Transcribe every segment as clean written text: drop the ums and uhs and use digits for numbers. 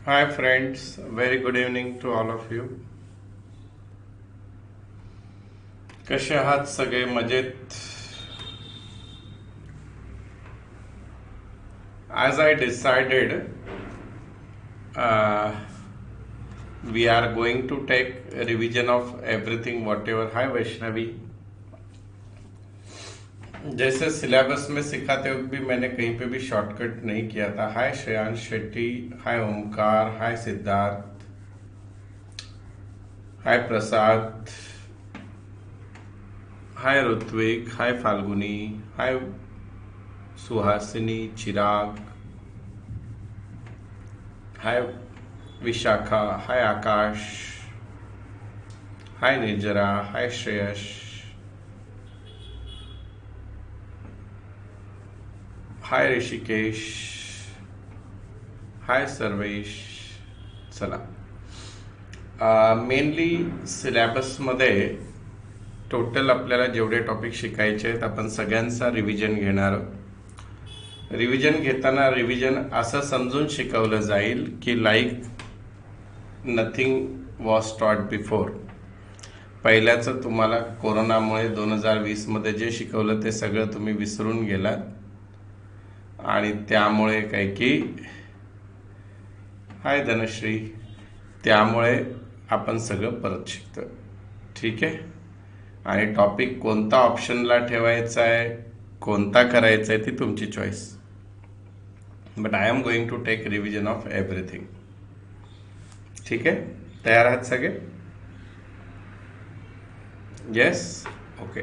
Hi friends, very good evening to all of you. कसे आहात सगळे मजेत? As I decided, uh, we are going to take a revision of everything whatever. Hi Vaishnavi. जैसे syllabus में सिखाते वक्त भी मैंने कहीं पे भी शॉर्टकट नहीं किया था. हाय श्रेयांश शेट्टी, हाय ओमकार, हाय सिद्धार्थ, हाय प्रसाद, हाय ऋत्विक, हाय फाल्गुनी, हाय सुहासिनी, चिराग, हाय विशाखा, हाय आकाश, हाय निर्जरा, हाय श्रेयश, हाय ऋषिकेश, हाय सर्वेश. चला, मेनली सिलेबसमध्ये टोटल आपल्याला जेवढे टॉपिक शिकायचे आहेत आपण सगळ्यांचा रिव्हिजन घेणार आहोत. रिव्हिजन घेताना रिव्हिजन असं समजून शिकवलं जाईल की लाईक नथिंग वॉज टॉट बिफोर. पहिल्याचं तुम्हाला कोरोनामुळे 2020मध्ये जे शिकवलं ते सगळं तुम्ही विसरून गेलात आणि त्यामुळे काय की हाय धनश्री, त्यामुळे आपण सगळं परत शिकतो. ठीक आहे. आणि टॉपिक कोणता ऑप्शनला ठेवायचा आहे, कोणता करायचा आहे ती तुमची choice. But I am going to take revision of everything. ठीक आहे. तयार आहात सगळे? Yes. Okay.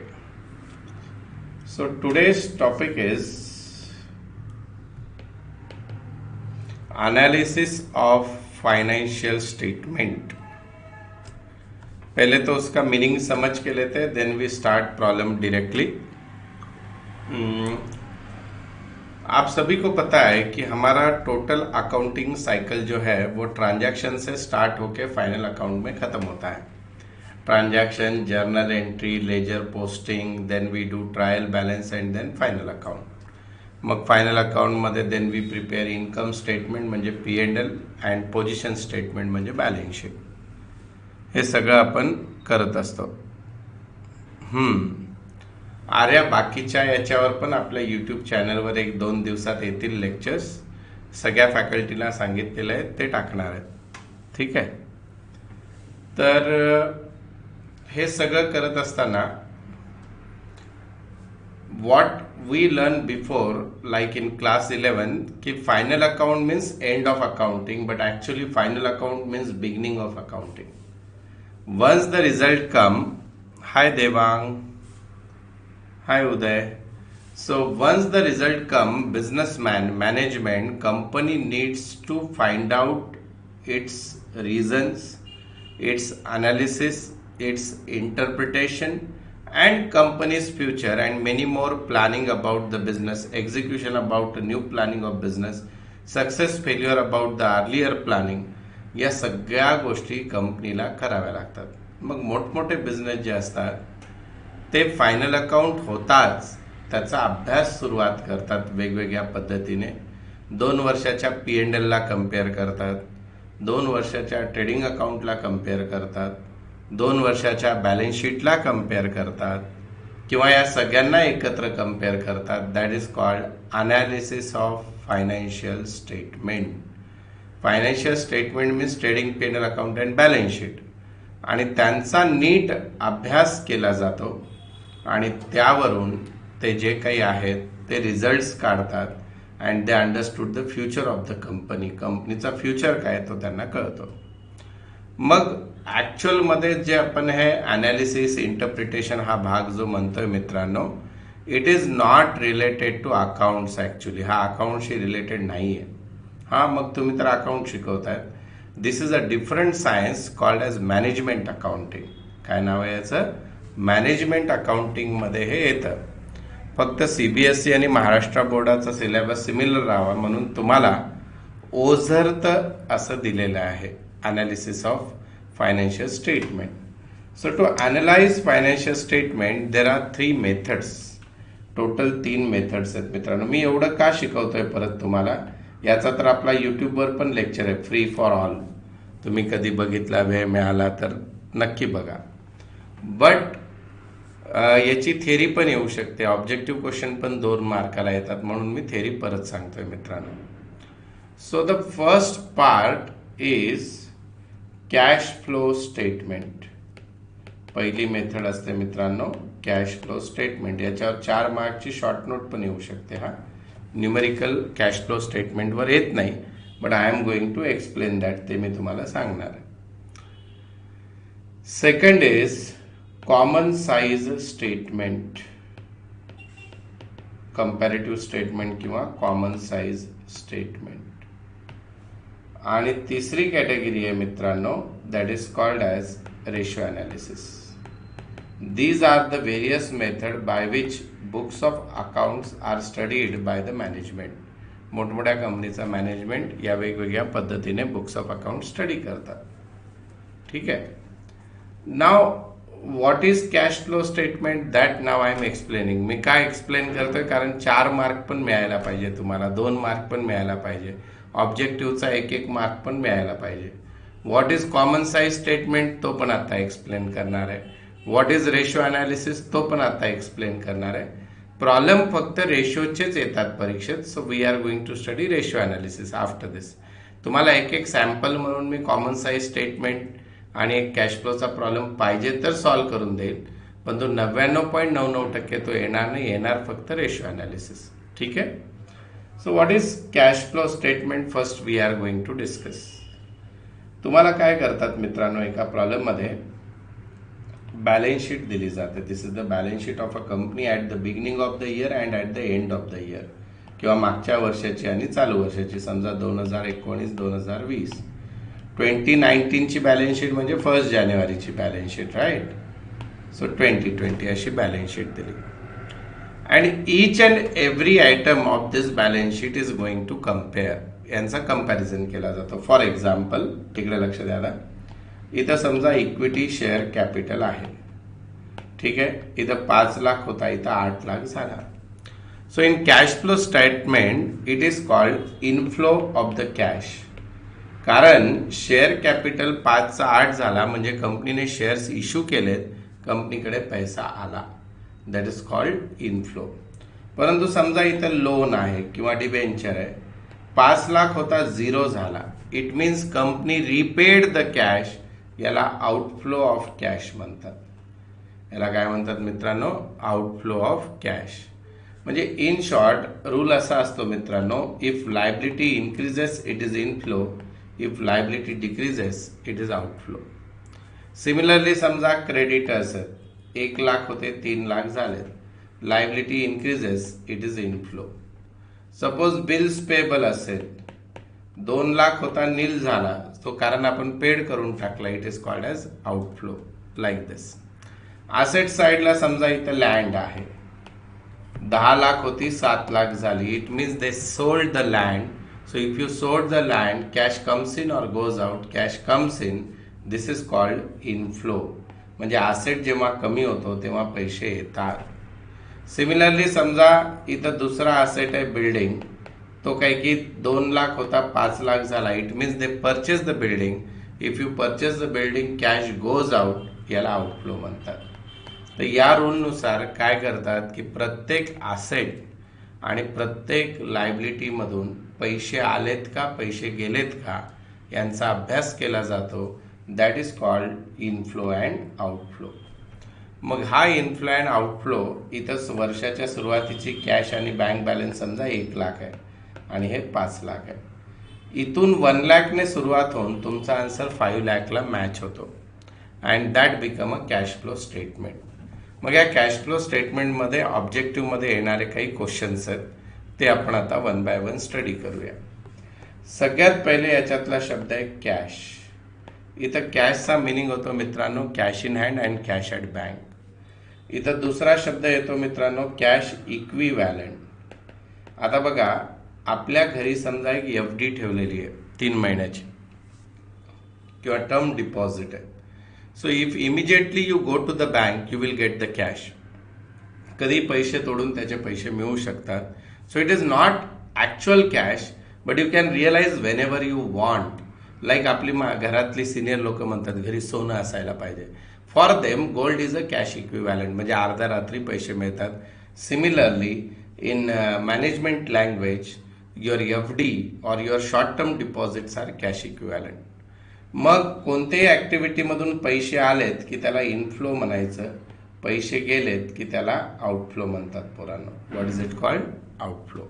So today's topic is analysis of financial statement. पहले तो उसका मीनिंग समझ के लेते हैं, then we start problem directly. आप सभी को पता है कि हमारा टोटल अकाउंटिंग साइकिल जो है वो ट्रांजैक्शन से स्टार्ट होके फाइनल अकाउंट में खत्म होता है. Transaction, journal entry, ledger posting, then we do trial balance and then final account. मग फायनल अकाउंटमध्ये then we prepare income statement म्हणजे P&L अँड पोझिशन स्टेटमेंट म्हणजे बॅलन्स शीट. हे सगळं आपण करत असतो. आर्या बाकीच्या याच्यावर पण आपल्या यूट्यूब चॅनलवर 1-2 दिवसात येतील लेक्चर्स. सगळ्या फॅकल्टीला सांगितलेलं आहे ते टाकणार आहेत. ठीक आहे. तर हे सगळं करत असताना what we learned before, like in class 11, कि final account means end of accounting, but actually final account means beginning of accounting. Once the result come, hi Devang, hi Uday. So once the result come, businessman, management, company needs to find out its reasons, its analysis, its interpretation, and company's future and many more planning about the business, execution about new planning of business, success failure about the earlier planning. या सगळ्या गोष्टी कंपनीला कराव्या लागतात. मग मोठमोठे business जे असतात ते फायनल अकाउंट होताच त्याचा अभ्यास सुरुवात करतात वेगवेगळ्या पद्धतीने. 2 वर्षाच्या P&L ला कम्पेअर करतात, 2 वर्षाच्या ट्रेडिंग अकाउंटला कम्पेअर करतात, 2 वर्षाच्या बॅलन्स शीटला कम्पेअर करतात किंवा या सगळ्यांना एकत्र कम्पेअर करतात. That is called analysis of financial statement. Financial statement means trading, P&L account and balance sheet. आणि त्यांचा नीट अभ्यास केला जातो आणि त्यावरून ते जे काही आहेत ते रिझल्ट्स काढतात and they understood the future of the company. कंपनीचा फ्युचर काय तो त्यांना कळतो. मग ॲक्च्युअलमध्ये जे आपण हे ॲनालिसिस, इंटरप्रिटेशन हा भाग जो म्हणतोय मित्रांनो, it is not related to accounts. Actually हा अकाउंटशी रिलेटेड नाही आहे. हां, मग तुम्ही तर अकाउंट शिकवतायत. This is a different science called as management accounting. काय नाव आहे याचं? मॅनेजमेंट अकाउंटिंगमध्ये हे येतं. फक्त CBSE आणि महाराष्ट्र बोर्डाचा सिलेबस सिमिलर राहावा म्हणून तुम्हाला ओझरत असं दिलेलं आहे, analysis of financial statement. So to analyze financial statement there are 3 methods. Total 3 methods आहेत मित्रांनो. मी एवढं का शिकवतोय परत तुम्हाला, याचा तर आपला यूट्यूबवर पण लेक्चर आहे, फ्री फॉर ऑल. तुम्ही कधी बघितला, वेळ मिळाला तर नक्की बघा. बट याची थेरी पण येऊ शकते, ऑब्जेक्टिव्ह क्वेश्चन पण 2 मार्काला येतात, म्हणून मी थेरी परत सांगतोय मित्रांनो. So the first part is cash flow statement. पहिली मेथड असते मित्रांनो कॅश फ्लो स्टेटमेंट. याच्यावर 4 मार्कची शॉर्ट नोट पण येऊ शकते. हा न्यूमेरिकल कॅश फ्लो स्टेटमेंटवर येत नाही, but I am going to explain that, ते मी तुम्हाला सांगणार आहे. Second is common size statement, comparative statement किंवा कॉमन साइज स्टेटमेंट. आणि तिसरी कॅटेगरी आहे मित्रांनो that is called as ratio analysis. These are the various methods by which books of accounts are studied by the management. मोठमोठ्या कंपनीचा management या वेगवेगळ्या पद्धतीने बुक्स ऑफ अकाउंट स्टडी करतात. ठीक आहे. नाव what is cash flow statement, that नाव आय एम एक्सप्लेनिंग. मी काय एक्सप्लेन करतोय, कारण 4 मार्क पण मिळायला पाहिजे तुम्हाला, 2 मार्क पण मिळायला पाहिजे, ऑब्जेक्टिव्हचा 1 मार्क पण मिळायला पाहिजे. What is common size statement तो पण आता एक्सप्लेन करणार आहे. व्हॉट इज रेशो अनालिसिस तो पण आता एक्सप्लेन करणार आहे. प्रॉब्लेम फक्त रेशोचेच येतात परीक्षेत, so we are going to study ratio analysis after this. तुम्हाला एक सॅम्पल म्हणून मी कॉमन साइज स्टेटमेंट आणि एक कॅश फ्लोचा प्रॉब्लेम पाहिजे तर सॉल्व्ह करून देईल, पण तो 99.99% तो येणार नाही, येणार फक्त रेशो अनालिसिस. ठीक आहे. So what is cash flow statement first we are going to discuss. तुम्हाला काय करतात मित्रांनो, एका प्रॉब्लेममध्ये बॅलन्स शीट दिली जाते. This is the balance sheet of a company at the beginning of the year and at the end of the year, किंवा मागच्या वर्षाची आणि चालू वर्षाची. समजा 2019-2020 2019ची बॅलन्स शीट म्हणजे 1 जानेवारीची बॅलन्स शीट, राईट. सो 2020 अशी बॅलन्स शीट दिली. And each and every item of this balance sheet is going to compare. यांचा कंपॅरिझन केला जातो. फॉर एक्झाम्पल, तिकडे लक्ष द्यायला, इथं समजा इक्विटी शेअर कॅपिटल आहे. ठीक आहे. इथं 5 लाख होता, इथं 8 लाख झाला. So in cash flow statement it is called inflow of the cash. कारण शेअर कॅपिटल 5चा 8 झाला म्हणजे कंपनीने शेअर्स इश्यू केलेत, कंपनीकडे पैसा आला, दॅट इज कॉल्ड इनफ्लो. परंतु समजा इथं लोन आहे किंवा डिबेंचर आहे, 5 लाख होता, 0 झाला. It means company repaid the cash. याला आउटफ्लो ऑफ कॅश म्हणतात. याला काय म्हणतात मित्रांनो, आउटफ्लो ऑफ कॅश. म्हणजे इन शॉर्ट रूल असा असतो मित्रांनो, if liability increases it is inflow, if liability decreases it is outflow. Similarly समजा क्रेडिटर्स आहेत, 1 लाख होते, 3 लाख झाले, liability increases it is inflow. Suppose bills payable असेल, 2 लाख होता, नील झाला, तो कारण आपण पेड करून टाकला, it is called as outflow, like this. Asset साइडला समजा इथं लँड आहे, 10 लाख होती, 7 लाख झाली, it means they sold the land. So if you sold the land, cash comes in or goes out, cash comes in, this is called inflow. म्हणजे asset जेव्हा कमी होतो तेव्हा पैसे येतात. सिमिलरली समजा इथं दुसरा असेट आहे बिल्डिंग, तो काय की 2 लाख होता, 5 लाख झाला, it means they purchase the building. If you purchase the building, cash goes out, याला आउटफ्लो म्हणतात. तर या रूलनुसार काय करतात की प्रत्येक असेट आणि प्रत्येक लायबिलिटीमधून पैसे आलेत का, पैसे गेलेत का, यांचा अभ्यास केला जातो. That is called inflow and outflow. मग हा इनफ्लो अँड आउटफ्लो, इथं वर्षाच्या सुरुवातीची कॅश आणि बँक बॅलन्स समजा 1 लाख आहे आणि हे 5 लाख आहे. इथून 1 लाखने सुरुवात होऊन तुमचा आन्सर 5 लाखला मॅच होतो and that become a cash flow statement. मग या कॅश फ्लो स्टेटमेंटमध्ये ऑब्जेक्टिव्हमध्ये येणारे काही क्वेश्चन्स आहेत, ते आपण आता 1 बाय 1 स्टडी करूया. सगळ्यात पहिले याच्यातला शब्द आहे कॅश. इथं कॅशचा मिनिंग होतो मित्रांनो cash in hand and cash at bank. इथं दुसरा शब्द येतो मित्रांनो कॅश इक्विव्हॅलंट. आता बघा, आपल्या घरी समजा एक FD ठेवलेली आहे 3 महिन्याची किंवा टर्म डिपॉझिट आहे. So if immediately you go to the bank, you will get the cash. कधी पैसे तोडून त्याचे पैसे मिळू शकतात. So it is not actual cash, but you can realise whenever you want. Like आपली घरातली सिनियर लोक म्हणतात घरी सोनं असायला पाहिजे. For them gold is a cash equivalent, म्हणजे अर्ध्या रात्री पैसे मिळतात. Similarly in management language your FD और your short term deposits are cash equivalent. मग कोणत्याही ॲक्टिव्हिटीमधून पैसे आलेत की त्याला इनफ्लो म्हणायचं, पैसे गेलेत की त्याला आउटफ्लो म्हणतात पोरांनो. What is it called? Outflow.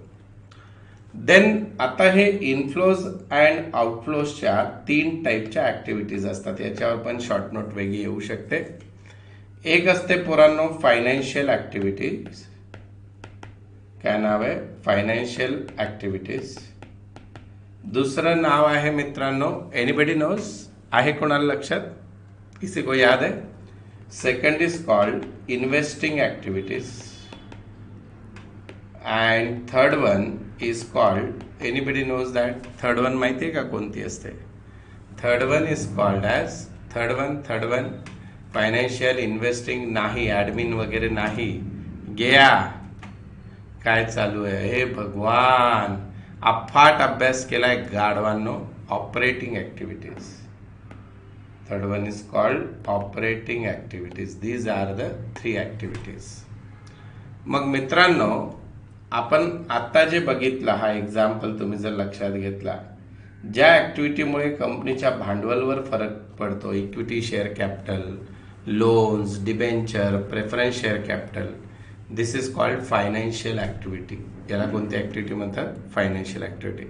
Then आता हे इनफ्लोज अँड आउटफ्लोजच्या 3 टाईपच्या ॲक्टिव्हिटीज असतात. याच्यावर पण शॉर्ट नोट वेगळी येऊ शकते. एक असते पोरांनो फायनान्शियल ॲक्टिव्हिटीज. काय नाव आहे? Financial activities. दुसरं नाव आहे मित्रांनो, एनीबडी नोज? आहे कोणाला लक्षात? किसी को याद है? Second is called investing activities and third one is called, anybody knows that? Third one माहिती आहे का कोणती असते? Third one is called as third one financial investing नाही, ॲडमिन वगैरे नाही. गया काय चालू आहे? हे भगवान, अफाट अभ्यास केलाय गाढवांनो. Operating activities. Third one is called operating activities. These are the 3 activities. मग मित्रांनो, आपण आता जे बघितलं हा एक्झाम्पल तुम्ही जर लक्षात घेतला, ज्या ॲक्टिव्हिटीमुळे कंपनीच्या भांडवलवर फरक पडतो, equity share capital, loans, debenture, preference share capital, this is called financial activity. याला कोणती ॲक्टिव्हिटी म्हणतात? Financial activity.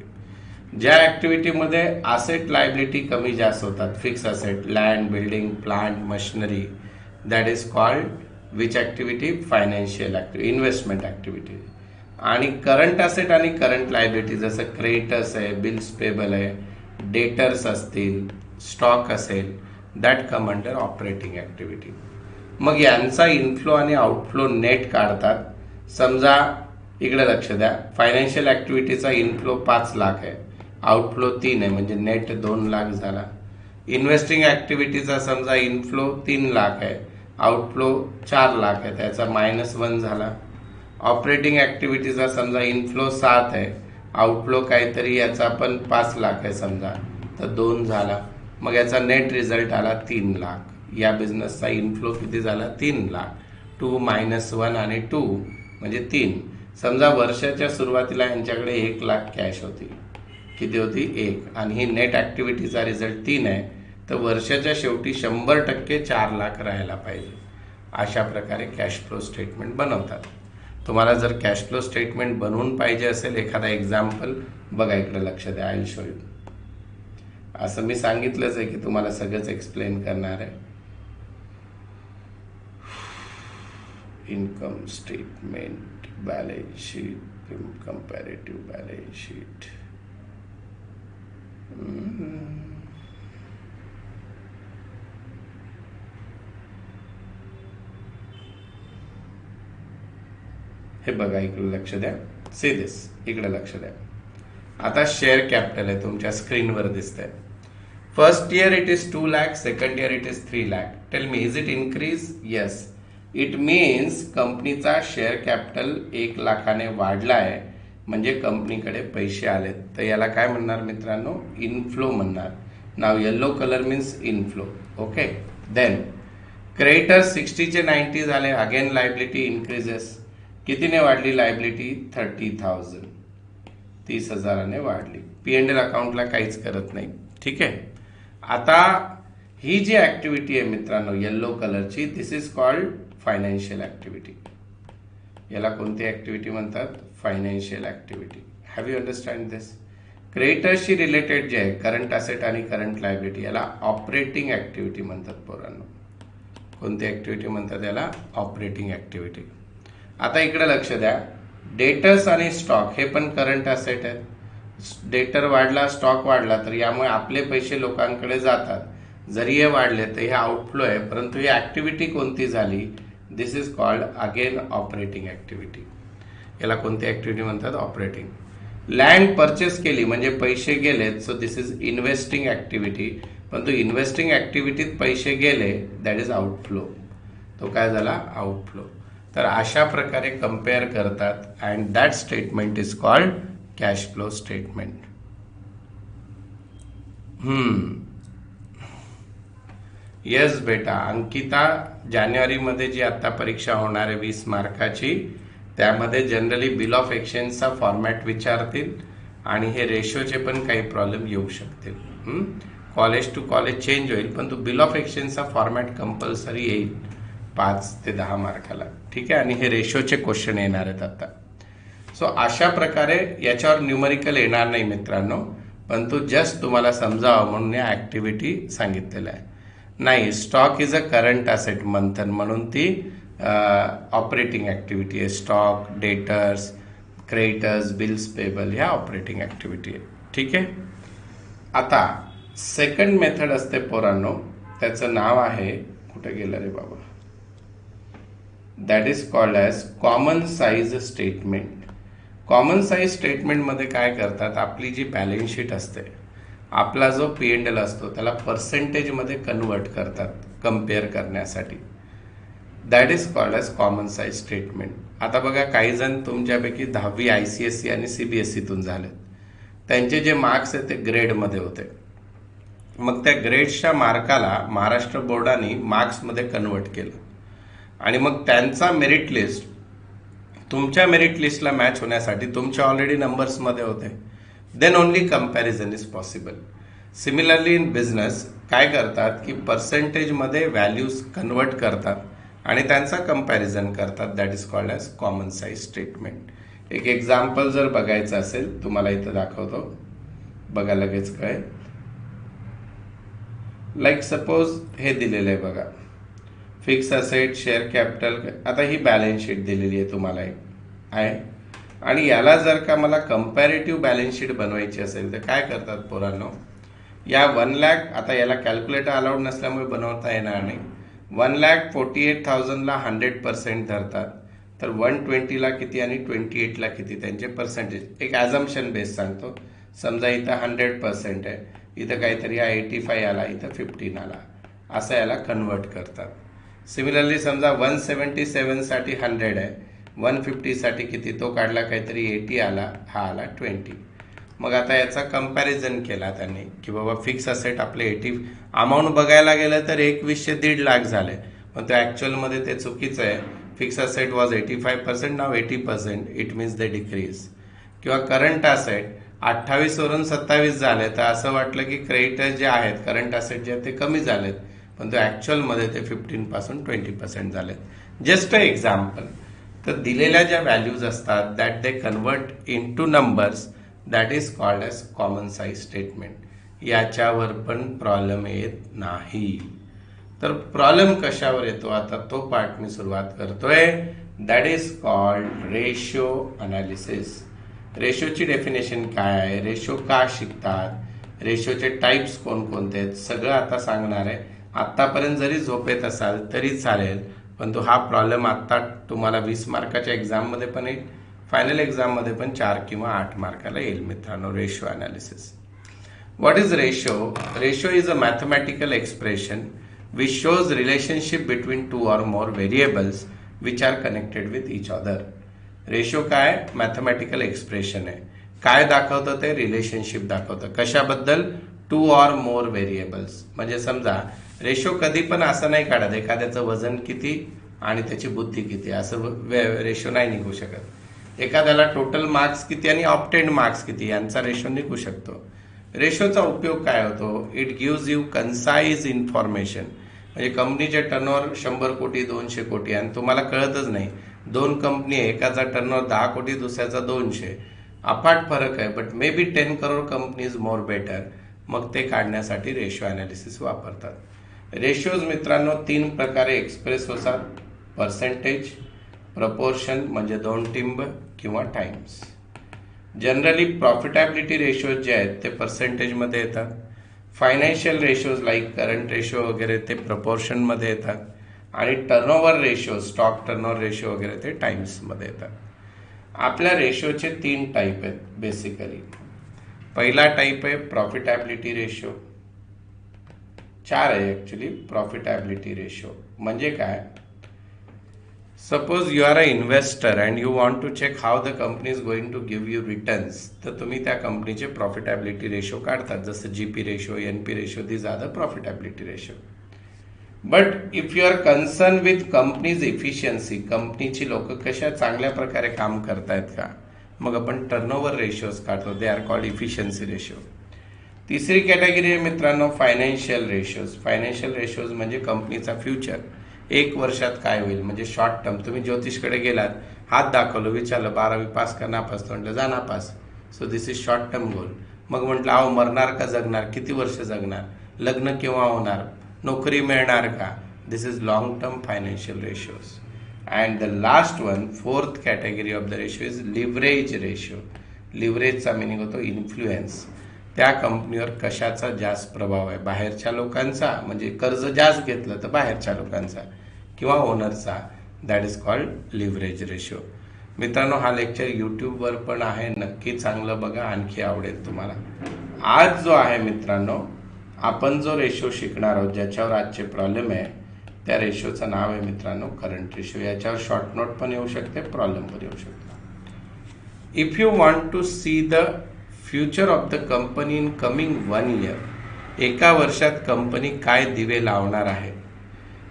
ज्या ॲक्टिव्हिटीमध्ये असेट लायबिलिटी कमी जास्त होतात, fix asset, land, building, plant, machinery, that is called which activity? Financial activity, investment activity. आणि current asset आणि current liability, जसं क्रेडिटर्स आहे, बिल्स पेबल आहे, डेटर्स असतील, स्टॉक असेल, that come under operating activity. मग यांचा इनफ्लो आणि आउटफ्लो नेट काढतात. समजा इकडे लक्ष द्या, फायनान्शियल ॲक्टिव्हिटीचा इनफ्लो 5 लाख आहे, आउटफ्लो 3 आहे, म्हणजे नेट 2 लाख झाला. इन्व्हेस्टिंग ॲक्टिव्हिटीचा समजा इनफ्लो 3 लाख आहे, आउटफ्लो 4 लाख आहे, त्याचा -1 झाला. ऑपरेटिंग ॲक्टिव्हिटीचा समजा इनफ्लो 7 आहे, आउटफ्लो काहीतरी याचा पण 5 लाख आहे समजा, तर 2 झाला. मग याचा नेट रिझल्ट आला 3 लाख. या बिझनेसचा इनफ्लो किती झाला? 3 लाख. 2 - 1 आणि 2 म्हणजे 3. समजा वर्षाच्या सुरुवातीला यांच्याकडे 1 लाख कॅश होती. किती होती? 1. आणि ही नेट ॲक्टिव्हिटीचा रिझल्ट 3 आहे, तर वर्षाच्या शेवटी 100% 4 लाख राहायला पाहिजे. अशा प्रकारे कॅश फ्लो स्टेटमेंट बनवतात. तुम्हाला जर कॅश फ्लो स्टेटमेंट बनवून पाहिजे असेल, एखादा एक्झाम्पल बघा, इकडे लक्ष द्या, आय विल शो यू. असं मी सांगितलंच आहे की तुम्हाला सगळंच एक्सप्लेन करणार आहे. Income statement, balance sheet, comparative balance sheet. हे बघा, इकडे लक्ष द्या. सी दिस, इकडे लक्ष द्या. आता शेअर कॅपिटल आहे, तुमच्या स्क्रीनवर दिसतंय. First year it is 2 lakh, second year it is 3 lakh. Tell me, is it increase? Yes. It means कंपनीचा शेअर कॅपिटल 1 लाखाने वाढला आहे, म्हणजे कंपनीकडे पैसे आलेत. तर याला काय म्हणणार मित्रांनो? इनफ्लो म्हणणार. नाव yellow colour means inflow. Okay. Then creditor 60 चे 90 झाले. Again liability increases. कितीने वाढली लायबिलिटी? 30,000. 30,000ने वाढली. P&L अकाउंटला काहीच करत नाही. ठीक आहे. आता ही जी ॲक्टिव्हिटी आहे मित्रांनो येल्लो कलरची, this is called financial activity. याला कोणती ॲक्टिव्हिटी म्हणतात? Financial activity. Have you understand this? क्रेडिटर्सशी रिलेटेड जे आहे, करंट असेट आणि करंट लायबिलिटी, याला ऑपरेटिंग ॲक्टिव्हिटी म्हणतात पोरांनो. कोणती ॲक्टिव्हिटी म्हणतात याला? Operating activity. आता इकडे लक्ष द्या. डेटर्स आणि स्टॉक हे पण करंट असेट आहेत. डेटर वाढला, स्टॉक वाढला, तर यामुळे आपले पैसे लोकांकडे जातात. जरी हे वाढले तर हे आउटफ्लो आहे, परंतु ही ॲक्टिव्हिटी कोणती झाली? This is called again operating activity. याला कोणती ॲक्टिव्हिटी म्हणतात? ऑपरेटिंग. लँड परचेस केली म्हणजे पैसे गेलेत, so this is investing activity. परंतु इन्व्हेस्टिंग ॲक्टिव्हिटीत पैसे गेले, दॅट इज आउटफ्लो. तो काय झाला? आउटफ्लो. तर अशा प्रकारे कंपेअर करतात and that statement is called cash flow statement. Yes बेटा, अंकिता, जानेवारीमध्ये जी आता परीक्षा होणार आहे 20 मार्काची, त्यामध्ये जनरली बिल ऑफ एक्सचेंजचा फॉर्मॅट विचारतील आणि हे रेशोचे पण काही प्रॉब्लेम येऊ शकतील. कॉलेज टू कॉलेज चेंज होईल, पण तो बिल ऑफ एक्सचेंजचा फॉर्मॅट कंपल्सरी येईल 5 ते 10 मार्काला. ठीक आहे, आणि हे रेशोचे क्वेश्चन येणार आहेत आता. सो अशा प्रकारे याच्यावर न्यूमरिकल येणार नाही मित्रांनो, पण तो जस्ट तुम्हाला समजावं म्हणून या ऍक्टिव्हिटी सांगितलेल्या आहे. नाही, stock is a current asset मंथन, म्हणून ती ऑपरेटिंग ऍक्टिव्हिटी आहे. Stock, debtors, creditors, bills payable ह्या ऑपरेटिंग ऍक्टिव्हिटी आहे. ठीक आहे. आता सेकंड मेथड असते पोरांनो, त्याचं नाव आहे, कुठे गेलं रे बाबा, that is called as common size statement. Common size स्टेटमेंटमध्ये काय करतात, आपली जी बॅलन्स शीट असते, आपला जो P&L असतो त्याला पर्सेंटेजमध्ये कन्वर्ट करतात कम्पेअर करण्यासाठी. That is called as common size statement. आता बघा, काही जण तुमच्यापैकी 10वी ICSE आणि CBSEतून झाले, त्यांचे जे मार्क्स आहेत ते ग्रेडमध्ये होते. मग त्या ग्रेड्सच्या मार्काला महाराष्ट्र बोर्डाने मार्क्समध्ये कन्वर्ट केलं आणि मग त्यांचा मेरिट लिस्ट तुमच्या मेरिट लिस्टला मॅच होण्यासाठी तुमच्या ऑलरेडी नंबर्समध्ये होते. Then only comparison is possible. Similarly in business काय करतात की पर्सेंटेजमध्ये व्हॅल्यूज कन्वर्ट करतात आणि त्यांचा कंपॅरिझन करतात. That is called as common size statement. एक एक्झाम्पल जर बघायचं असेल, तुम्हाला इथं दाखवतो, बघा लगेच काय. लाईक सपोज हे दिलेलं आहे बघा, फिक्स असेट, शेअर कॅपिटल. आता ही बॅलन्स शीट दिलेली आहे तुम्हाला आहे, आणि याला जर का मला कंपॅरेटिव्ह बॅलन्स शीट बनवायची असेल तर काय करतात पोरांनो, या 1 लाख, आता याला कॅल्क्युलेटर अलाउड नसल्यामुळे बनवता येणार नाही, 1,48,000ला 100% धरतात, तर 120ला किती आणि 28ला किती त्यांचे पर्सेंटेज. एक ॲझम्पशन बेस सांगतो, समजा इथं 100% आहे, इथं काहीतरी 85 आला, इथं 15 आला, असं याला कन्वर्ट करतात. सिमिलरली समजा 177 साठी 100 आहे, 150 साठी किती, तो काढला काहीतरी 80 आला, हा आला 20. मग आता याचा कंपॅरिझन केला त्यांनी की बाबा फिक्स असेट आपले 80 अमाऊंट बघायला गेलं तर 1,100 लाख झाले, पण तो ॲक्च्युअलमध्ये ते चुकीचं आहे. Fix asset was 85%, now 80%, it means they decrease. किंवा करंट असेट 28 वरून 27 झाले, तर असं वाटलं की क्रेडिटर्स जे आहेत, करंट असेट जे आहेत ते कमी झालेत, पण तो ॲक्च्युअलमध्ये ते 15 पासून 20% झालेत. Just a example. तर दिलेल्या ज्या व्हॅल्यूज असतात that they convert in two numbers, that is called as common size statement. याच्यावर पण प्रॉब्लेम येत नाही. तर प्रॉब्लेम कशावर येतो, आता तो पार्ट मी सुरुवात करतोय. That is called ratio analysis. रेशोची डेफिनेशन काय आहे, रेशो का शिकतात, रेशोचे टाइप्स कोणकोणते आहेत, सगळं आता सांगणार आहे. आत्तापर्यंत जरी झोपेत असाल तरी चालेल, पण तो हा प्रॉब्लेम आत्ता तुम्हाला 20 मार्काच्या एक्झाममध्ये पण येईल, फायनल एक्झाममध्ये पण 4 किंवा 8 मार्काला येईल मित्रांनो. Ratio analysis. What is ratio? Ratio is a mathematical expression which shows relationship between 2 or more variables which are connected with each other. Ratio काय? मॅथमॅटिकल एक्सप्रेशन आहे. काय दाखवतं ते? रिलेशनशिप दाखवतं. कशाबद्दल? 2 or more व्हेरिएबल्स. म्हणजे समजा रेशो कधी पण असं नाही काढत एखाद्याचं वजन किती आणि त्याची बुद्धी किती, असं रेशो नाही निघू शकत. एखाद्याला टोटल मार्क्स किती आणि ऑप्टेंड मार्क्स किती यांचा रेशो निघू शकतो. रेशोचा उपयोग काय होतो? It gives you concise information. म्हणजे कंपनीचे टर्नओव्हर 100 कोटी 200 कोटी आणि तुम्हाला कळतच नाही, 2 कंपनी आहे, एकाचा टर्नओव्हर 10 कोटी दुसऱ्याचा 200, अफाट फरक आहे, but may be 10 crore company is more better. मग ते काढण्यासाठी रेशो अनालिसिस वापरतात. रेशिओज मित्रांनो 3 प्रकारे एक्सप्रेस होतात. पर्सेंटेज, प्रपोर्शन म्हणजे 2 टिंब किंवा टाइम्स. जनरली प्रॉफिटॅबिलिटी रेशोज जे आहेत ते पर्सेंटेजमध्ये येतात. Financial ratios like current ratio वगैरे ते प्रपोर्शनमध्ये येतात. आणि turnover ratio, stock turnover ratio वगैरे ते टाइम्समध्ये येतात. आपल्या रेशोचे 3 टाईप आहेत बेसिकली. पहिला टाईप आहे प्रॉफिटॅबिलिटी रेशो. 4 आहे ॲक्च्युली प्रॉफिटॅबिलिटी रेशो. म्हणजे काय? Suppose you are a investor and you want to check how the company is going to give you returns, तर तुम्ही त्या कंपनीचे प्रॉफिटॅबिलिटी रेशो काढतात, जसं GP ratio, NP ratio, these are the profitability ratio. But if you are concern with company's efficiency, कंपनीची लोक कशा चांगल्या प्रकारे काम करतायत का, मग आपण टर्नओव्हर रेशोज काढतो, they are called efficiency ratio. तिसरी कॅटेगरी आहे मित्रांनो फायनान्शियल रेशोज. फायनान्शियल रेशोज म्हणजे कंपनीचा फ्युचर, एक वर्षात काय होईल, म्हणजे शॉर्ट टर्म. तुम्ही ज्योतिषकडे गेलात, हात दाखवलं, विचारलं 12वी पास का नापास, म्हटलं जा नापास. So this is short term goal. मग म्हटलं अहो मरणार का जगणार, किती वर्ष जगणार, लग्न केव्हा होणार, नोकरी मिळणार का, this is long term financial ratios. And the last one, fourth category of the ratio is leverage ratio. लिव्हरेजचा मिनिंग होतो इन्फ्लुएन्स. त्या कंपनीवर कशाचा जास्त प्रभाव आहे, बाहेरच्या लोकांचा, म्हणजे कर्ज जास्त घेतलं तर बाहेरच्या लोकांचा किंवा ओनरचा, that is called leverage ratio. मित्रांनो हा लेक्चर यूट्यूबवर पण आहे, नक्की चांगलं बघा, आणखी आवडेल तुम्हाला. आज जो आहे मित्रांनो, आपण जो रेशो शिकणार आहोत, ज्याच्यावर आजचे प्रॉब्लेम आहे, त्या रेशोचं नाव आहे मित्रांनो करंट रेशो. याच्यावर शॉर्ट नोट पण येऊ शकते, प्रॉब्लेम पण येऊ शकतो. If you want to see the future of the company in coming 1 year, एका वर्षात कंपनी काय दिवे लावणार आहे,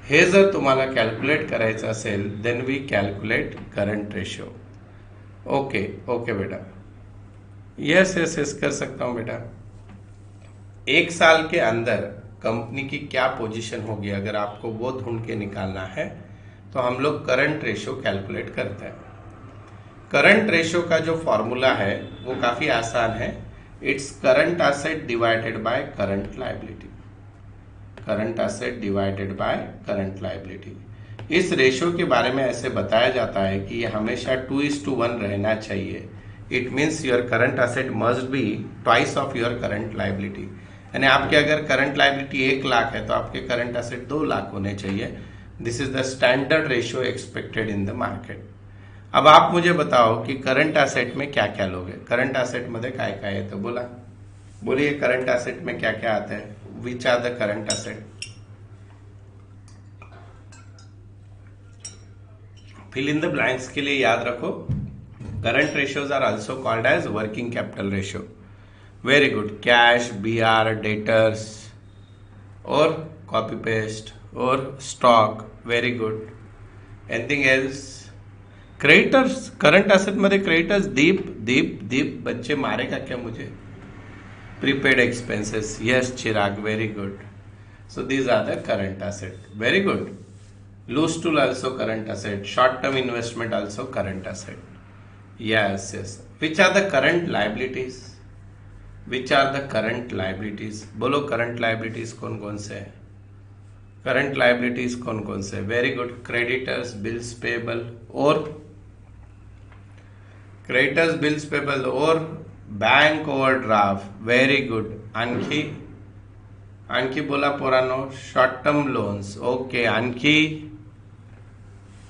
हे जर तुम्हाला कॅल्क्युलेट करायचं असेल, then we calculate current ratio. Okay okay बेटा, यस यस यस कर सकता हूं बेटा. एक साल के अंदर कंपनी की क्या पोजीशन होगी, अगर आपको वो ढूंढ के निकालना है तो हम लोग करंट रेशो कैलकुलेट करते हैं. करंट रेशो का जो फॉर्मूला है वो काफी आसान है. It's current asset divided by current liability. Current asset divided by current liability. इस रेशो के बारे में ऐसे बताया जाता है कि ये हमेशा 2:1 रहना चाहिए. It means your current asset must be twice of your current liability. यानी आपके अगर करंट लायबिलिटी 1 लाख है तो आपके करंट एसेट 2 लाख होने चाहिए. This is the standard ratio expected in the market. अब आप मुझे बताओ कि करंट एसेट में क्या क्या लोगे, करंट एसेट मध्ये काय काय येतं, बोला बोलिए. करंट एसेट में क्या क्या आता है, which are the current asset, fill in the blanks के लिए याद रखो. Current ratios are also called as working capital ratio. Very good. Cash, BR, debtors और कॉपी पेस्ट और stock. Very good. Anything else. Creditors, current asset मध्ये creditors, Deep Deep Deep, बच्चे मारेगा क्या मुझे, prepaid expenses, yes Chirag, very good. So these are the current asset. Very good. Loose tool also current asset, short term investment also current asset. Yes yes. Which are the current liabilities, which are the current liabilities, बोलो current liabilities कौन कौन से है, current liabilities कौन कौन से. Very good. Creditors, bills payable और creditors, bills payable और बँक ओव्हरड्राफ्ट. Very good. आणखी आणखी बोला पोरांनो. Short term loans. ओके. आणखी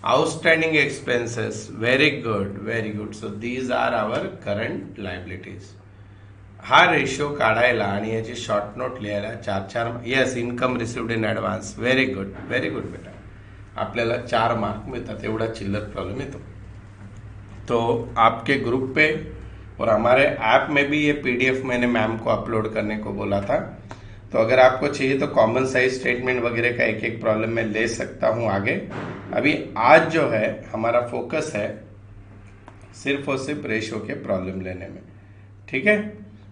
outstanding expenses. Very good very good. So these are our current liabilities. हा रेशो काढायला आणि याची शॉर्ट नोट लिहायला 4 yes. Income received in advance. Very good very good बेटा. आपल्याला 4 मार्क मिळतात, एवढा चिल्लर प्रॉब्लेम येतो. तो आपके ग्रुप पे और हमारे ऐप में भी ये PDF मैंने मैम को अपलोड करने को बोला था. तो अगर आपको चाहिए तो कॉमन साइज स्टेटमेंट वगैरह का एक एक प्रॉब्लम मैं ले सकता हूं आगे. अभी आज जो है हमारा फोकस है सिर्फ और सिर्फ रेशो के प्रॉब्लम लेने में. ठीक है.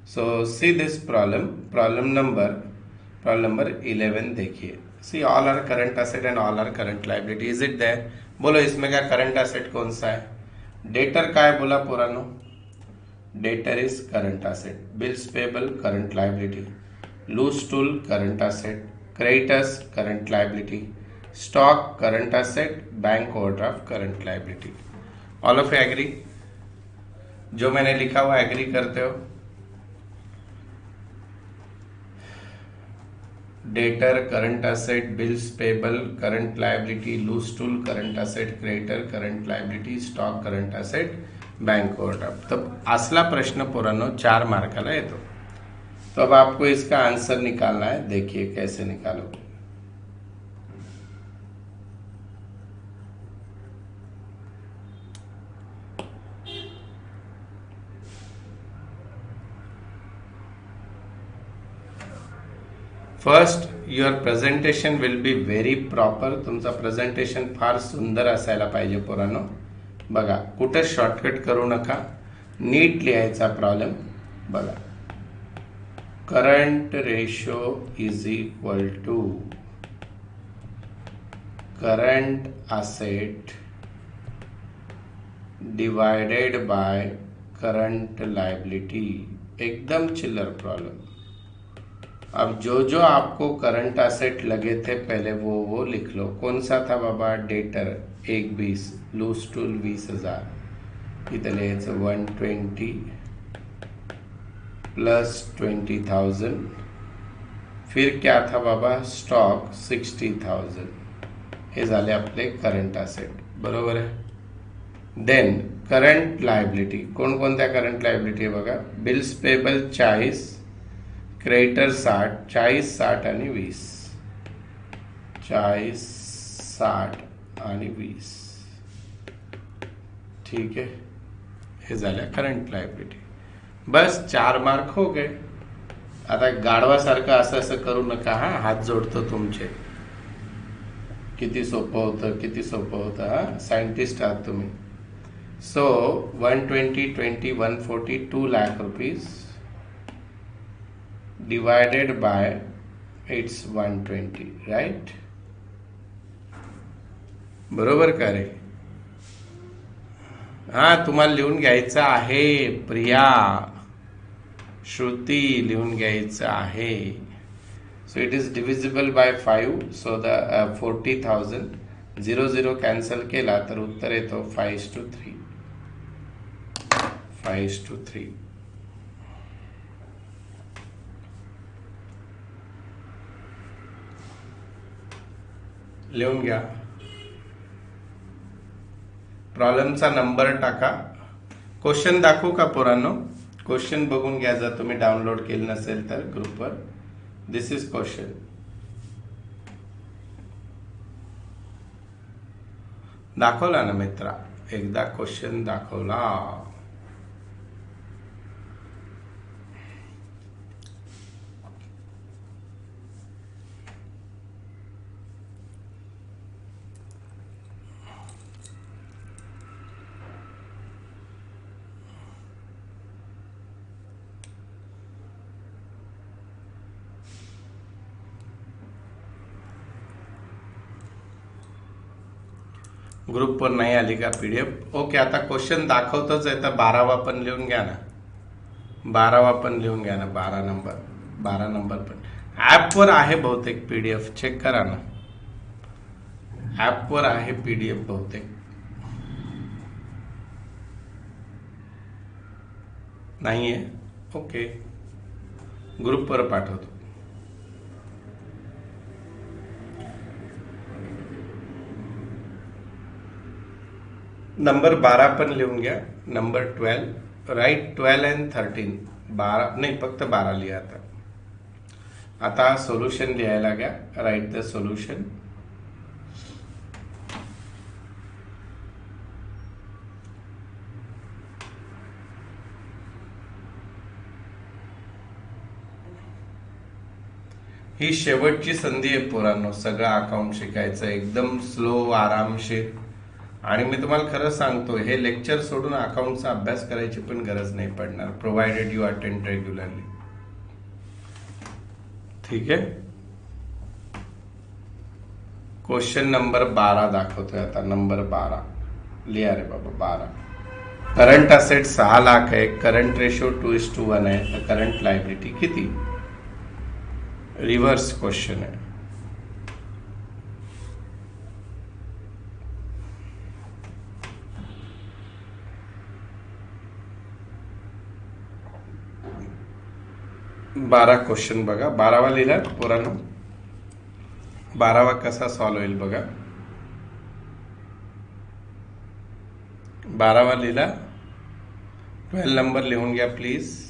So see this problem, problem number 11 देखिए. See all are current asset and all are current liability. Is it there, बोलो इसमें क्या करंट एसेट कौन सा है, डेटर का है, बोला पुरानो. Debtor is current asset. Bills payable current liability. Loose tool current asset. Creditors current liability. Stock current asset. Bank overdraft current liability. All of agree, जो मैंने लिखा हुआ एग्री करते हो. Debtor current asset, bills payable current liability, loose tool current asset, creditor current liability, stock current asset, bank overdraft. तब असला प्रश्न पोरांनो 4 मार्काला येतो. तो अब आपको इसका आंसर निकालना है. देखिए कैसे निकालोगे. First your presentation will be very proper. तुमचं प्रेझेंटेशन फार सुंदर असायला पाहिजे पोरांनो. बघा कुठं शॉर्टकट करू नका, नीट लिहायचा प्रॉब्लेम. बघा current ratio is equal to current asset divided by current liability. एकदम चिल्लर प्रॉब्लम. अब जो जो आपको करंट असेट लगे थे पहले वो लिख लो. कौन सा था बाबा? डेटर 1/20, लूज टूल 20,000. इथं लिहायचं 120 प्लस 20,000. फिर क्या था बाबा? स्टॉक 60,000. हे झाले आपले करंट असेट. बरोबर आहे. Then current liability. कोणकोणत्या करंट लायबिलिटी आहे बघा? बिल्स पेबल 40, क्रेडिटर 60, 40, 60 आणि 20. 40, 60 आणि 20. ठीक आहे. हे झाल्या करंट लायबिलिटी. बस 4 मार्क हो गए. आता गाढवासारखं असं असं करू नका हा. हात जोडतो तुमचे. किती सोपं होतं, किती सोपं होतं हा. सायंटिस्ट आहात तुम्ही. So 120, 20, 140, 2 lakh rupees divided by it's 120, right? बरोबर का रे? हा तुम्हाला लिहून घ्यायचं आहे. प्रिया, श्रुती लिहून घ्यायचं आहे. So it is divisible by 5. So the 40,000 0 0 cancel केला तर उत्तर येतो 5:3. 5:3. लिहून घ्या. प्रॉब्लेमचा नंबर टाका. क्वेश्चन दाखवू का पोरांनो? क्वेश्चन बघून घ्या जर तुम्ही डाउनलोड केलं नसेल तर ग्रुपवर. दिस इज क्वेश्चन. दाखवला ना मित्रा? एकदा क्वेश्चन दाखवला. ग्रुपवर नाही आली का पीडीएफ? ओके. आता क्वेश्चन दाखवतोच आहे तर 12वा पण लिहून घ्या ना. 12वा पण लिहून घ्या ना. 12 नंबर पण ऍपवर आहे बहुतेक पीडीएफ. चेक करा ना. ऍपवर आहे पीडीएफ बहुतेक. नाहीये? ओके. ग्रुपवर पाठवतो. नंबर 12 पण लिहून घ्या. नंबर 12. Right 12 and 13. 12 नाही, फक्त 12 लिहा. आता सोल्युशन लिहायला घ्या. Write the solution. ही शेवटची संधी आहे पोरांनो. सगळं अकाउंट शिकायचं एकदम स्लो, आरामशीर. आणि मी तुम्हाला खरं सांगतो, हे लेक्चर सोडून अकाउंटचा अभ्यास करायची पण गरज नाही पडणार, प्रोव्हाइडेड यू अटेंड रेग्युलरली. ठीक आहे. क्वेश्चन नंबर 12 दाखवतोय आता. नंबर 12 लिहा रे बाबा. 12. करंट असेट 6 लाख आहे. करंट रेशो 2:1 आहे. तर करंट लायबिलिटी किती? रिव्हर्स क्वेश्चन आहे. बारा क्वेश्चन बघा. 12वा लिहिला पोरांनो? 12वा कसा सॉल्व होईल बघा. 12वा लिहिला. 12 नंबर लिहून घ्या please.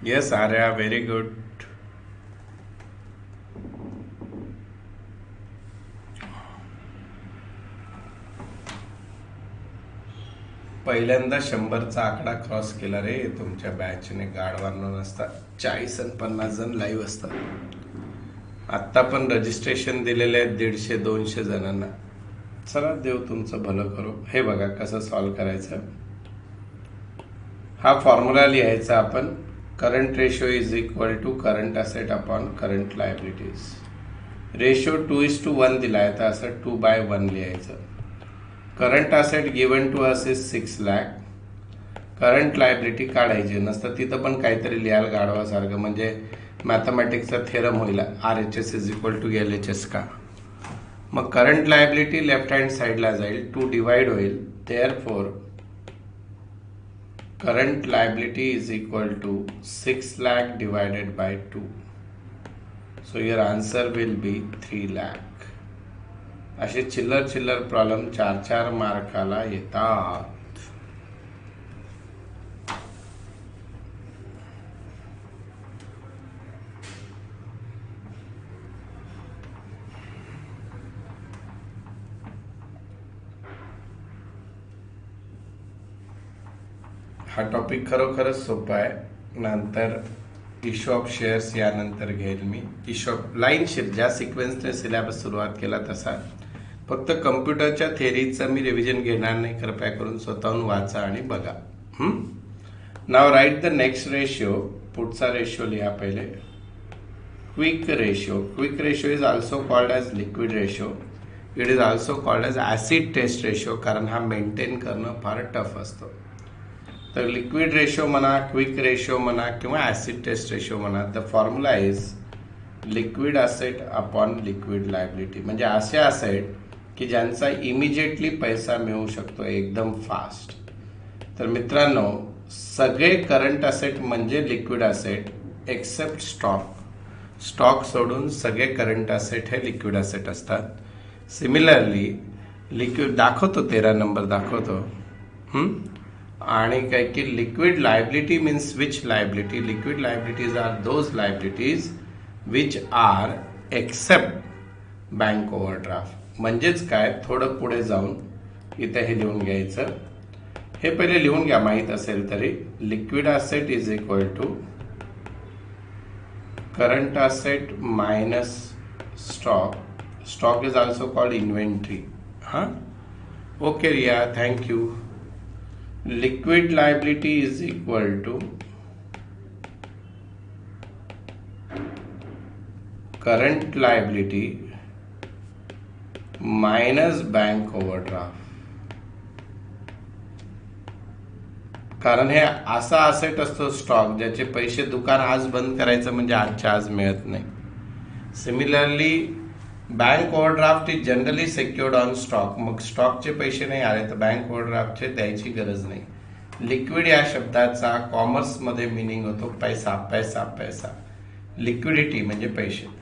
Yes, Arya, very good. पहिल्यांदा 100चा आकडा क्रॉस केला रे तुमच्या बॅचने. गाडवांना नसतात, 40 आणि 50 जण लाईव्ह असतात. आत्ता पण रजिस्ट्रेशन दिलेले आहेत 150-200 जणांना. चला देव तुमचं भलं करो. हे बघा कसं सॉल्व करायचं. हा फॉर्म्युला लिहायचा आपण. Current ratio is equal to current asset upon current liabilities. Ratio 2:1 दिलाय तर असं 2/1 लिहायचं. Current asset given to us is 6 lakh. Current liability काढायची नसतं, तिथं पण काहीतरी लिहायला गाढवासारखं, म्हणजे मॅथमॅटिक्सचा थेरम होईल RHS is equal to LHS का. मग करंट लायबिलिटी लेफ्ट हँड साईडला जाईल, 2 डिवाइड होईल. Therefore current liability is equal to 6 lakh divided by 2. So your answer will be 3 lakh. असे चिल्लर प्रॉब्लेम 4-4 मार्काला येतात. हा टॉपिक खरोखरच सोपा आहे. नंतर इश्यू ऑफ शेअर्स यानंतर घेईल मी. इश्यू ऑफ लाईन शिफ्ट ज्या सिक्वेन्सने सिलेबस सुरुवात केला तसा. फक्त कम्प्युटरच्या थेअरीचं मी रिव्हिजन घेणार नाही. कृपया करून स्वतःहून वाचा आणि बघा. नाव राईट द नेक्स्ट रेशिओ. पुढचा रेशिओ लिहा पहिले. Quick ratio. Quick ratio is also called as liquid ratio. It is also called as acid test ratio, कारण हा मेंटेन करणं फार टफ असतो. तर लिक्विड रेशिओ म्हणा, क्विक रेशिओ म्हणा किंवा ॲसिड टेस्ट रेशिओ म्हणा, the formula is liquid asset upon liquid liability. म्हणजे असे असेट की ज्यांचा इमिजिएटली पैसा मिळू शकतो एकदम फास्ट. तर मित्रांनो, सगळे करंट असेट म्हणजे liquid asset except stock. Stock सोडून सगळे करंट असेट हे लिक्विड असेट असतात. सिमिलरली लिक्विड दाखवतो 13 नंबर दाखवतो. आणि काय की liquid liability means which liability. Liquid liabilities are those liabilities which are except bank overdraft. म्हणजेच काय, थोडं पुढे जाऊन इथे हे लिहून घ्यायचं. हे पहिले लिहून घ्या माहीत असेल तरी. Liquid asset is equal to current asset minus stock. Stock is also called inventory. Okay Riya, thank you. Liquid liability is equal to current liability minus bank overdraft. कारण हे असा असेट असतो स्टॉक ज्याचे पैसे दुकान आज बंद करायचं म्हणजे आजच्या आज मिळत नाही. Similarly bank overdraft is generally secured on stock. मग स्टॉकचे पैसे नाही आले तर बँक ओव्हरड्राफ्टचे द्यायची गरज नाही. लिक्विड या शब्दाचा कॉमर्समध्ये मिनिंग होतो पैसा पैसा पैसा. लिक्विडिटी म्हणजे पैसे.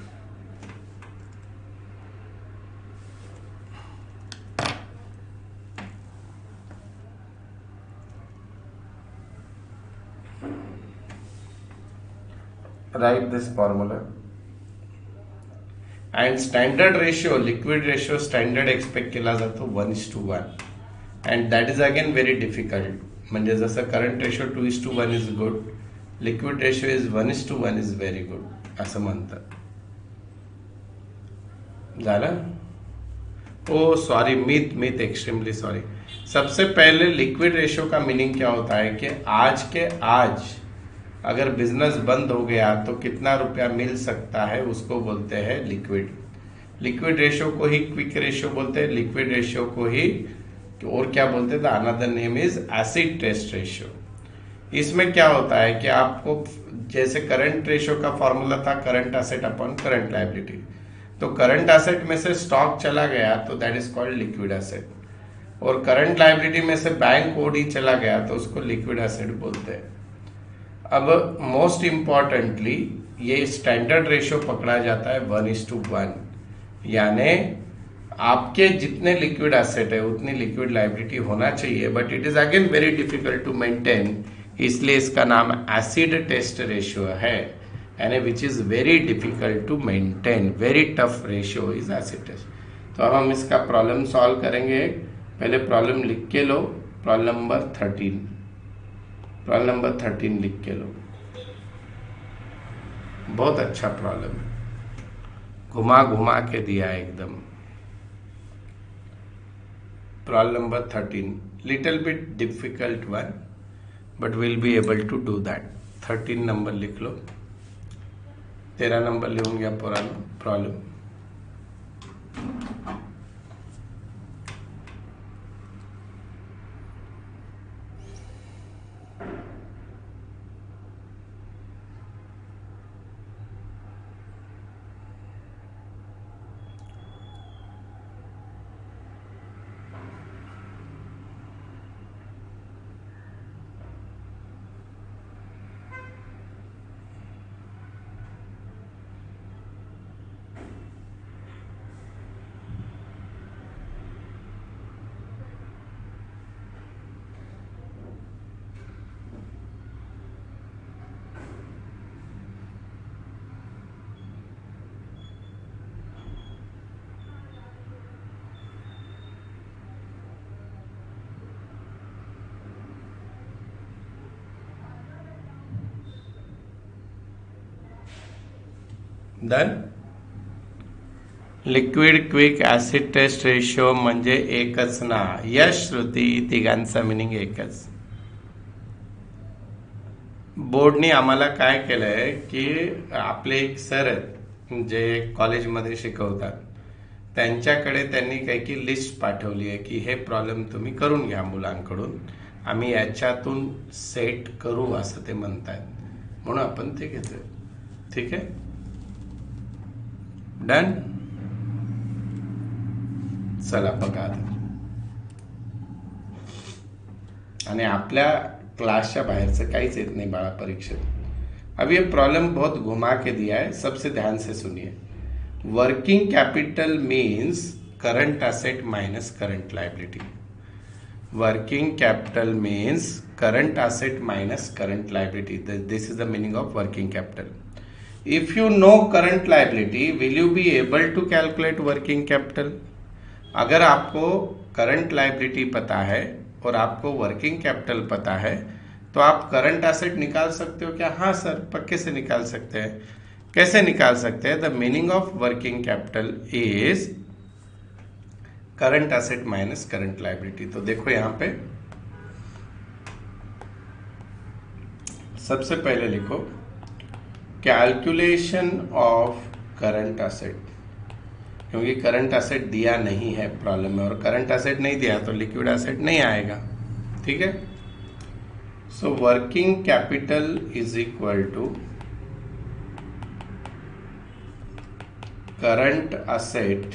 Write this formula. And standard ratio, liquid ratio standard expect केला जातो 1:1. And that is again very difficult. म्हणजे जसं current ratio 2:1 is good, liquid ratio is 1:1 is very good असं म्हणतात. झालं? ओ सॉरी, मिथ एक्सट्रीमली सॉरी. सबसे पहले लिक्विड रेशियो का मीनिंग क्या होता है कि आज के आज अगर बिजनेस बंद हो गया तो कितना रुपया मिल सकता है, उसको बोलते हैं लिक्विड. लिक्विड रेशियो को ही क्विक रेशियो बोलते हैं. लिक्विड रेशियो को ही और क्या बोलते हैं, the another name is acid test ratio. इसमें क्या होता है कि आपको जैसे करंट रेशियो का फॉर्मूला था current asset upon current liability, तो करंट एसेट में से स्टॉक चला गया तो that is called liquid asset, और करंट लायबिलिटी में से बैंक ओडी चला गया तो उसको लिक्विड एसेट बोलते हैं. अब मोस्ट इंपॉर्टेंटली ये स्टैंडर्ड रेशियो पकड़ा जाता है 1:1. यानी आपके जितने लिक्विड एसेट है उतनी लिक्विड लायबिलिटी होना चाहिए, but it is again very difficult to maintain, इसलिए इसका नाम एसिड टेस्ट रेशियो है, यानी which is very difficult to maintain. Very tough ratio is acid test. तो अब हम इसका प्रॉब्लम सॉल्व करेंगे. पहले प्रॉब्लम लिख के लो, प्रॉब्लम नंबर 13, प्रॉब्लम नंबर 13 लिख के लो। बहुत अच्छा प्रॉब्लम है, घुमा घुमा के दिया है एकदम। Problem number 13, little bit difficult one, but will be able to do that. 13 number लिख लो, 13 नंबर लिखूंगा problem. Done. Liquid quick acid test ratio म्हणजे एकच ना? यश, श्रुती, तिघांचा मिनिंग एकच. बोर्डने आम्हाला काय केलंय की आपले एक सर आहेत जे कॉलेजमध्ये शिकवतात, त्यांच्याकडे त्यांनी काही की लिस्ट पाठवली आहे की हे प्रॉब्लेम तुम्ही करून घ्या मुलांकडून, आम्ही याच्यातून सेट करू असं ते म्हणतात, म्हणून आपण ते घेतोय. ठीक आहे, डन. चला बघा, आणि आपल्या क्लासच्या बाहरचं काहीच येत नहीं बाळा परीक्षेत. अब ये प्रॉब्लम बहुत घुमा के दिया है, सबसे ध्यान से सुनिए. Working capital means current asset minus current liability. Working capital means current asset minus current liability. This is the meaning of working capital. If you know current liability, will you be able to calculate working capital? अगर आपको current liability पता है और आपको working capital पता है तो आप करंट एसेट निकाल सकते हो क्या? हाँ सर, पक्के से निकाल सकते हैं. कैसे निकाल सकते हैं? The meaning of working capital is current asset minus current liability. तो देखो यहां पे सबसे पहले लिखो कैलकुलेशन ऑफ करंट एसेट, क्योंकि करंट एसेट दिया नहीं है प्रॉब्लम में, और करंट एसेट नहीं दिया तो लिक्विड एसेट नहीं आएगा. ठीक है, so working capital is equal to current asset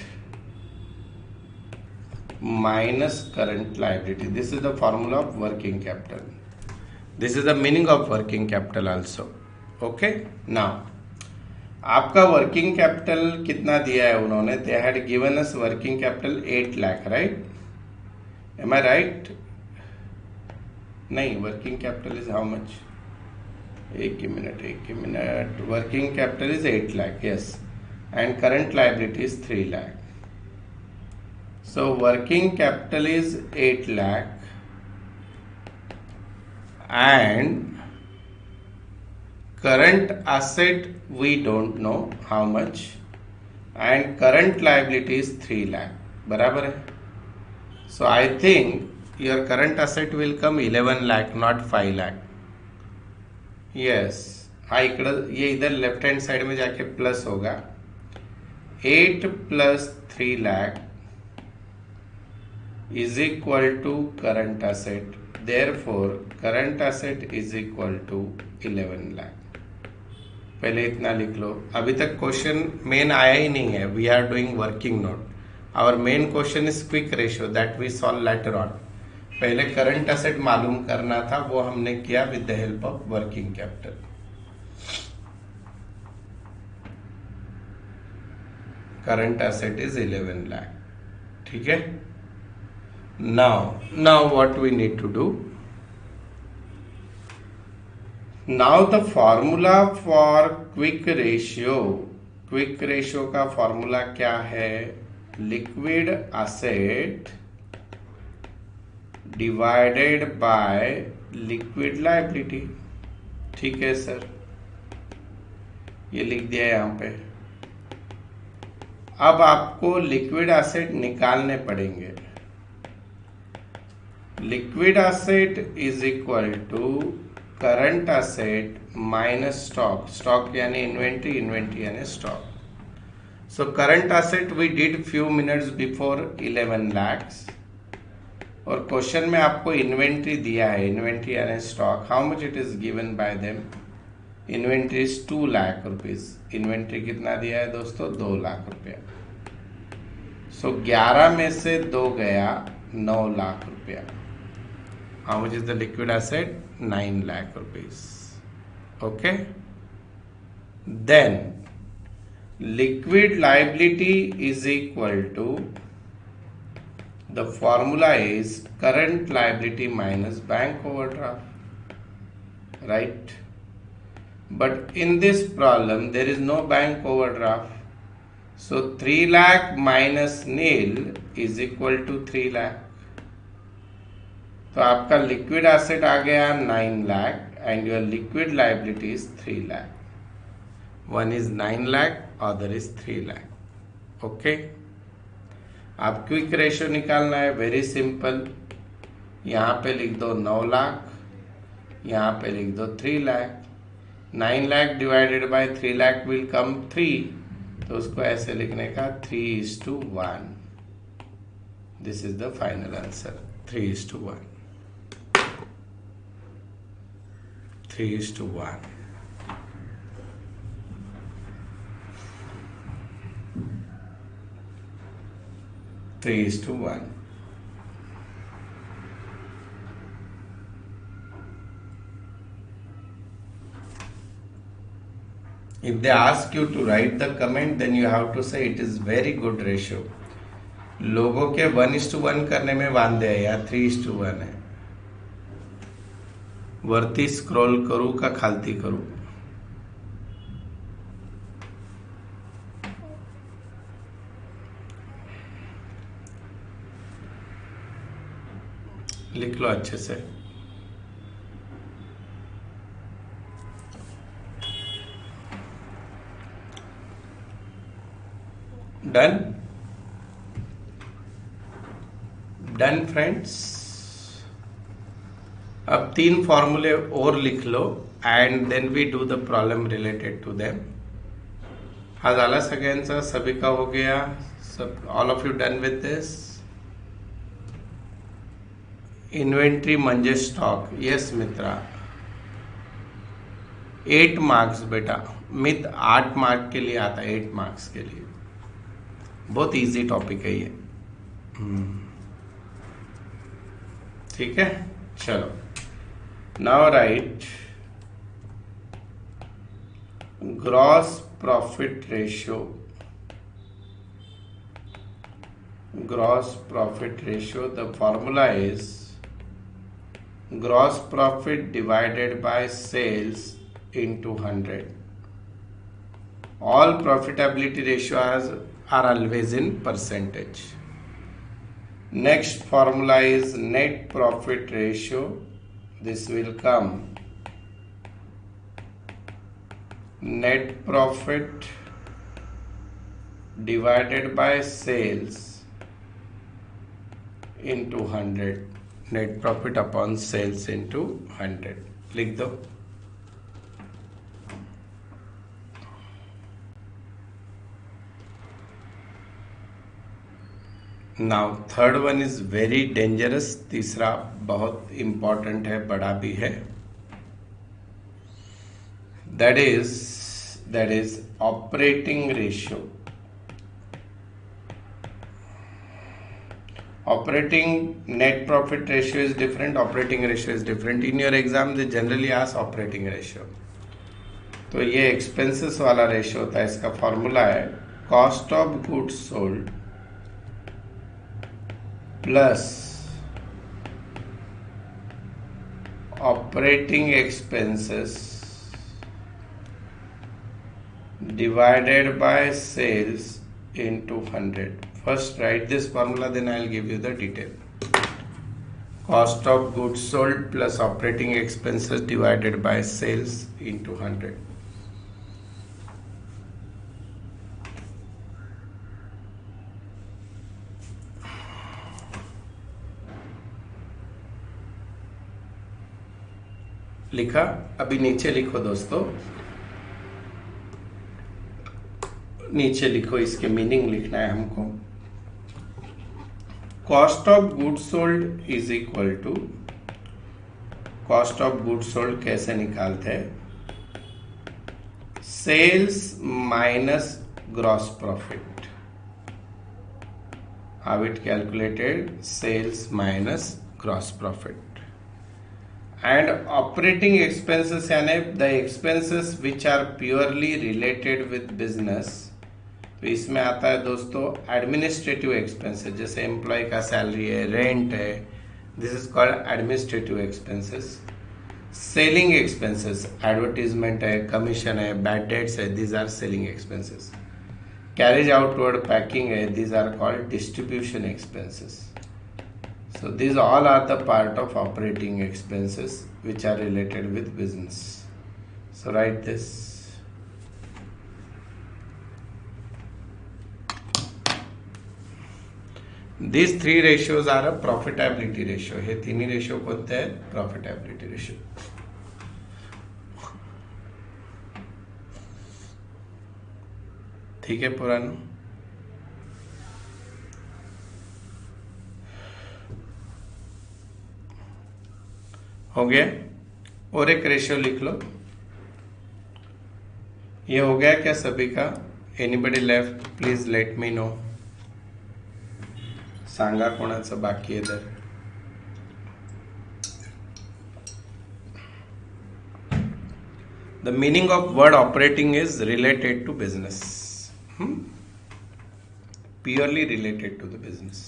minus current liability. This is the formula of working capital. This is the meaning of working capital also. Okay, now आपका working capital कितना दिया है उन्होंने? They had given us working capital 8 lakh, right? Am I right? नहीं, working capital is how much? एक ही मिनट. Working capital is 8 lakh, yes, and current liability is 3 lakh. So working capital is 8 lakh and current asset we don't know how much and current liability is 3 lakh. बराबर है. So I think your current asset will come 11 lakh, not 5 lakh. Yes, हाँ, इकडं ये इधर left hand side में जाके plus होगा. 8 plus 3 lakh is equal to current asset. Therefore current asset is equal to 11 lakh. पहले इतना लिख लो. अभी तक क्वेश्चन मेन आया ही नहीं है. We are doing working note. Our main question is quick ratio that we solve later on. पहले करंट एसेट मालूम करना था, वो हमने किया with the help of working capital. Current asset is 11 lakh. ठीक है, now what we need to do? Now the formula for quick ratio का फॉर्मूला क्या है? Liquid asset divided by liquid liability. ठीक है सर, ये लिख दिया यहां पे। अब आपको लिक्विड एसेट निकालने पड़ेंगे। Liquid asset is equal to current asset minus stock. Stock यानी इन्वेंट्री, इन्वेंट्री यानी stock. So current asset we did few minutes before 11 lakhs, और क्वेश्चन में आपको इन्वेंट्री दिया है, इन्वेंट्री यानी stock. How much it is given by them? Inventory is 2 lakh rupees. Inventory कितना दिया है दोस्तों? 2 लाख रुपया। सो 11 में से 2 गया, 9 लाख रुपया। How much is the liquid asset? 9 lakh rupees. Okay, then liquid liability is equal to, the formula is current liability minus bank overdraft, right? But in this problem there is no bank overdraft, so 3 lakh minus nil is equal to 3 lakh. तो आपका liquid asset आ गया 9 lakh and your liquid liability is 3 lakh. One is 9 lakh, other is 3 lakh. Okay, आप quick ratio निकालना है, very simple. यहाँ पे लिख दो 9 लाख, यहाँ पे लिख दो 3 lakh. 9 lakh divided by 3 lakh will come 3, तो उसको ऐसे लिखने का 3:1। This is the final answer, 3:1। 3:1। If they ask you to write the comment, then you have to say it is very good ratio. लोगों के 1:1 करने में वांदे है, या 3:1 है। वरती स्क्रॉल करू का खालती करू? लिख लो अच्छे से। डन? Done friends? अब 3 फॉर्मूले और लिख लो and then we do the problem related to them. हा झाला सगळ्यांचा? सभी का हो गया? सब all of you done with this? Inventory म्हणजे स्टॉक। यस मित्रा, 8 मार्क्स बेटा। मित 8 मार्क के लिए आता है, 8 मार्क्स के लिए। बहुत इजी टॉपिक है ये। ठीक है, चलो। Now write gross profit ratio. Gross profit ratio, the formula is gross profit divided by sales into 100. All profitability ratios are always in percentage. Next formula is net profit ratio. This will come net profit divided by sales into 100. Net profit upon sales into 100. लिख दो। Now third one is very dangerous. तीसरा बहुत important है, बड़ा भी है। That is operating ratio. Operating net profit ratio is different, operating ratio is different. In your exam they generally ask operating ratio. तो ये एक्सपेंसेस वाला रेशियो होता है। इसका फॉर्मूला है cost of goods sold plus operating expenses divided by sales into 100. First write this formula, then I'll give you the detail. cost of goods sold plus operating expenses divided by sales into 100. लिखा? अभी नीचे लिखो दोस्तों, नीचे लिखो, इसके meaning लिखना है हमको। Cost of goods sold is equal to, cost of goods sold कैसे निकालते हैं? Sales minus gross profit. How it calculated? Sales minus gross profit. And operating expenses यानी the expenses which are purely related with business, तो इसमें आता है दोस्तों administrative expenses, जैसे एम्प्लॉय का सैलरी है, रेंट है, this is called administrative expenses. Selling expenses, advertisement है, कमीशन है, बैड डेट्स है, these are selling expenses. Carriage outward packing है, these are called distribution expenses. So these all are the part of operating expenses which are related with business. So write this. These three ratios are a profitability ratio. हे तीनही ratio कोणते आहेत? Profitability ratio. ठीक है पुरानो? हो गया? और एक रेशियो लिख लो। ये हो गया क्या सभी का? Anybody left? Please let me know. सांगा कोणाचं बाकी आहे तर। The meaning of word operating is related to business, purely related to the business.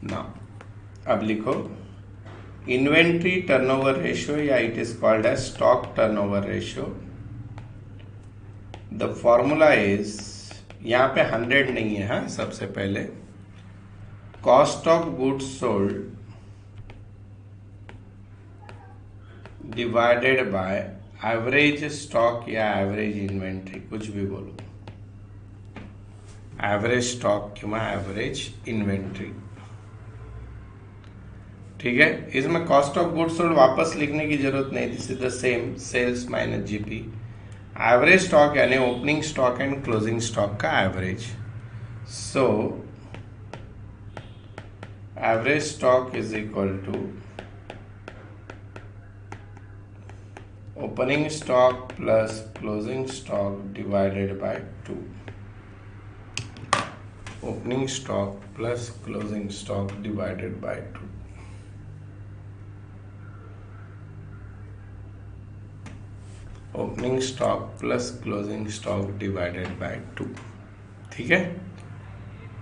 Now अब लिखो इन्वेंट्री टर्नओवर रेशियो, या it is called as stock turnover ratio. The formula is, यहां पे 100 नहीं है, हाँ, सबसे पहले cost of goods sold divided by average stock या एवरेज इन्वेंट्री, कुछ भी बोलो, एवरेज स्टॉक किंवा एवरेज इन्वेंट्री। ठीक है? इसमें कॉस्ट ऑफ गुड्स सोल्ड वापस लिखने की जरूरत नहीं, this is the same, sales minus GP. Average stock यानी opening stock and closing stock का average. So average stock is equal to opening stock plus closing stock divided by 2। Opening stock plus closing stock divided by 2। Opening stock plus closing stock divided by 2। ठीक है?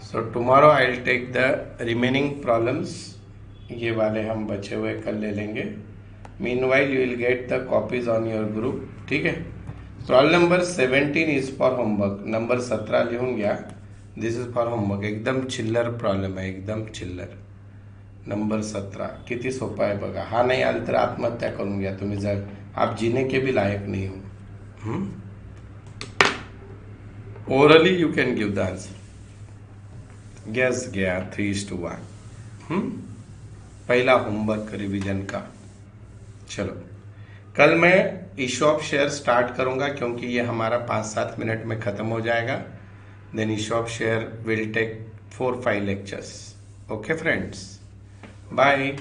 So tomorrow I will take the remaining problems, ये वाले हम बचे हुए कल ले लेंगे। Meanwhile you will get the copies on your group. ठीक है? Problem number 17 is for homework. Number 17 लिहून घ्या, दिस इज फॉर होमवर्क। एकदम चिल्लर प्रॉब्लेम आहे, एकदम चिल्लर। नंबर 17 किती सोपा आहे बघा। हा नाही आला तर आत्महत्या करून घ्या तुम्ही, जर आप जीने के भी लायक नहीं हो। Orally you can give the answer. Guess गया 3:1। पहला होमवर्क रिवीजन का। चलो कल मैं ईशॉप शेयर स्टार्ट करूंगा, क्योंकि ये हमारा 5-7 मिनट में खत्म हो जाएगा। Then eshop share will take 4-5 lectures. Okay friends, bye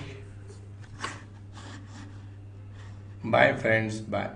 bye friends, bye.